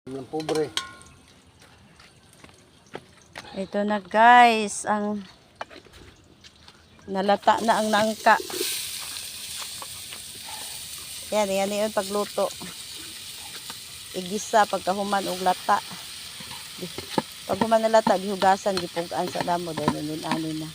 Yung pobre. Ito na guys, ang nalata na ang nangka. Yan yun pagluto. Igisa pagkahuman og lata. Pag human na lata, gihugasan, gipugaan sa damo dahil ani na.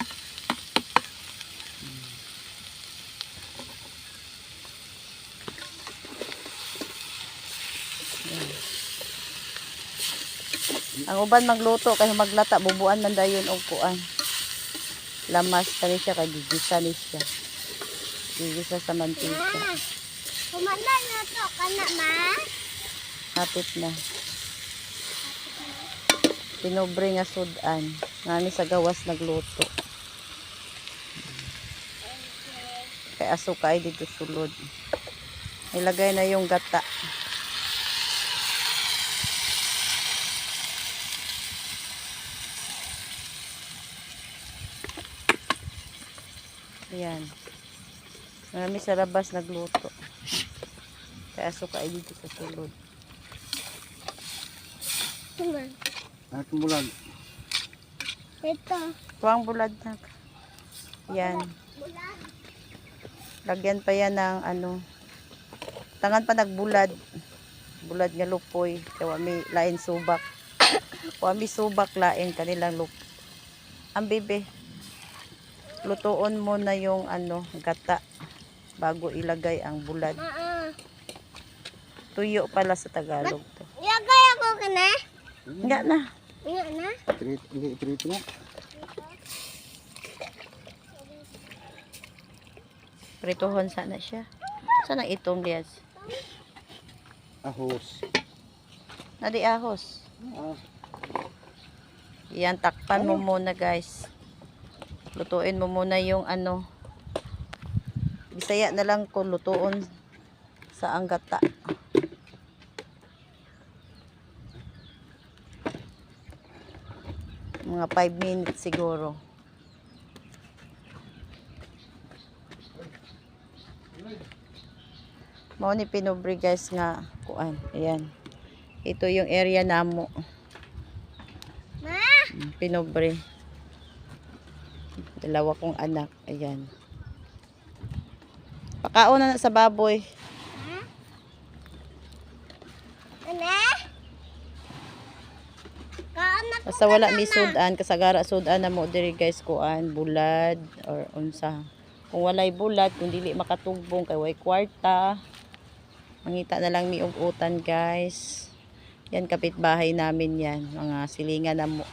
Ang uban magluto kay maglata bubuan man dayon og kuan. Lamas kani siya kay gigisa ni siya. Gigisa sa mantika. Kumanda na to kana ma. Hapit na. Pinobre nga sudan. Ngani sa gawas nagluto. Kay aso kay dito sulod. Ilagay na yung gata. Ayan. Marami sa labas nagluto. Kaya suka ay dito sa sulod. At bulan. Ito. Tuwang bulad na. Yan. Lagyan pa yan ng ano. Tangan pa nagbulad. Bulad nga lupoy. Kaya may lain subak. Kami subak lain kanilang lupoy. Ang bebe. Lutuon mo na yung ano, gata bago ilagay ang bulad. Tuyo pala sa Tagalog to. Ilagay ako kana. Nga na. Nga na. Trito na. Prituhon sana siya. Saan ang itong lias? Ahos. Nadi ahos. Yan, takpan mo muna guys. Lutuin mo muna yung ano. Bisaya na lang kung lutuon sa anggata. Mga 5 minutes siguro. Mao ni pinobre guys nga kuan. Ayan. Ito yung area namo. Ma. Pinobre. Dalawa kong anak. Ayan. Pakaon na sa baboy. Kana. Kaana ko. Basta wala may sudan. Kasagara sudan na mo diri guys kuan. Bulad. Or unsa. Kung walay bulad. Kung dili makatugbong. Kay way kwarta. Mangita na lang mi og utan guys. Yan kapitbahay namin yan. Mga silingan na mo.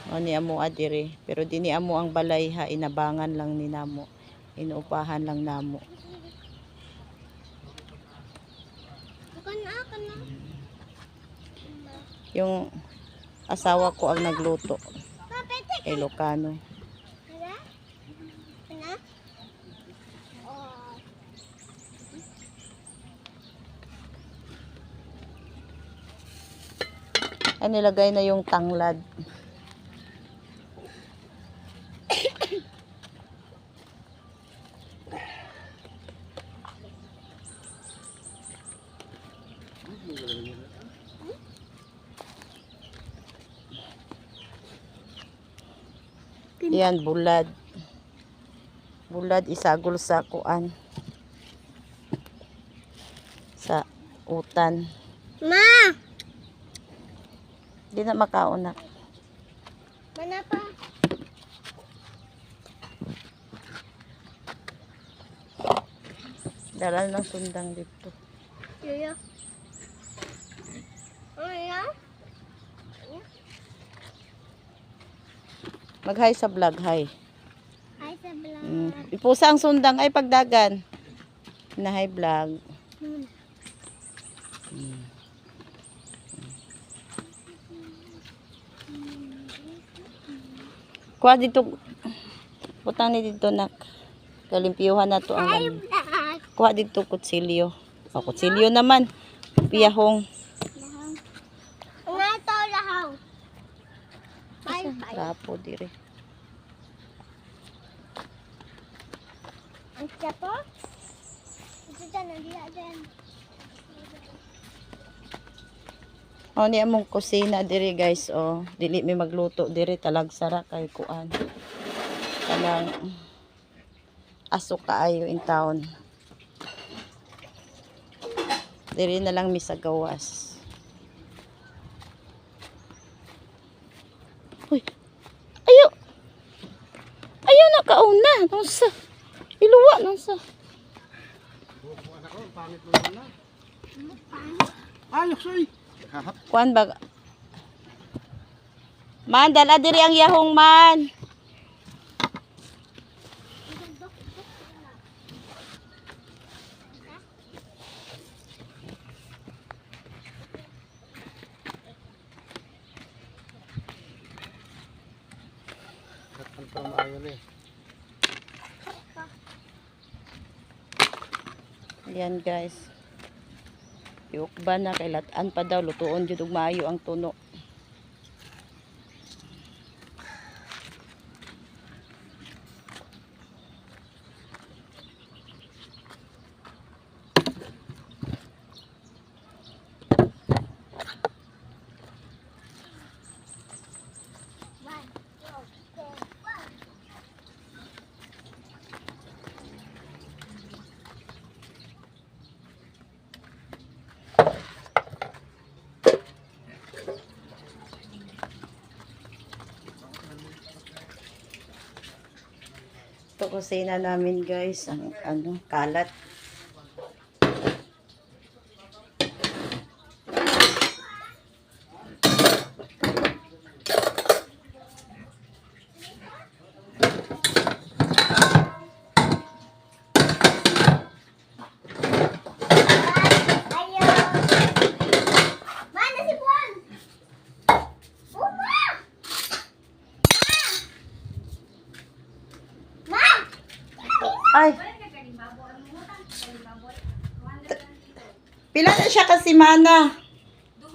O ni amo adire, pero dini amo ang balay ha, inabangan lang ni namo, inuupahan lang namo. Kana. Yung asawa ko ang nagluto, Ilocano. Kana. Kana. Oh. Ay nilagay na yung tanglad. Yan, bulad. Bulad isagol sa kuan. Sa utan. Ma. Di na makaon na. Mana pa? Dalan ng sundang dito. Yoyo. Ano? Mag-hi sa vlog, hi. Ay sa blank. Ipusa ang sundang ay pagdagan. Na hi vlog. Kuha dito. Butang ni dito nak. Kalimpiyuhan na to ang galing. Kuha dito kutsilyo. O kutsilyo naman. Piyahong. Nga to lahaw. Bye. Rapo dire. Ang siya po? Dito dyan, nandiyan dyan. O ni among kusina diri guys, o dili mi magluto diri talag sara kay kuan. Kanang asok kaayo in town. Diri na lang mi sa gawas. Uy. Ayo. Ayo na kauna. Nunsa. Iluwa nunsa. Ayok, soy. Hahap. Kuan ba? Man, dala diri ang yahong man. Ang pamayo ni. Ayan guys. Iukban na kay latan pa daw lutuon jud og maayo ang tuno. Ito kusina namin guys, ang ano, kalat. Ayo! Mana si Juan? Uma! Ma! Ay! Pila na siya kasi mana?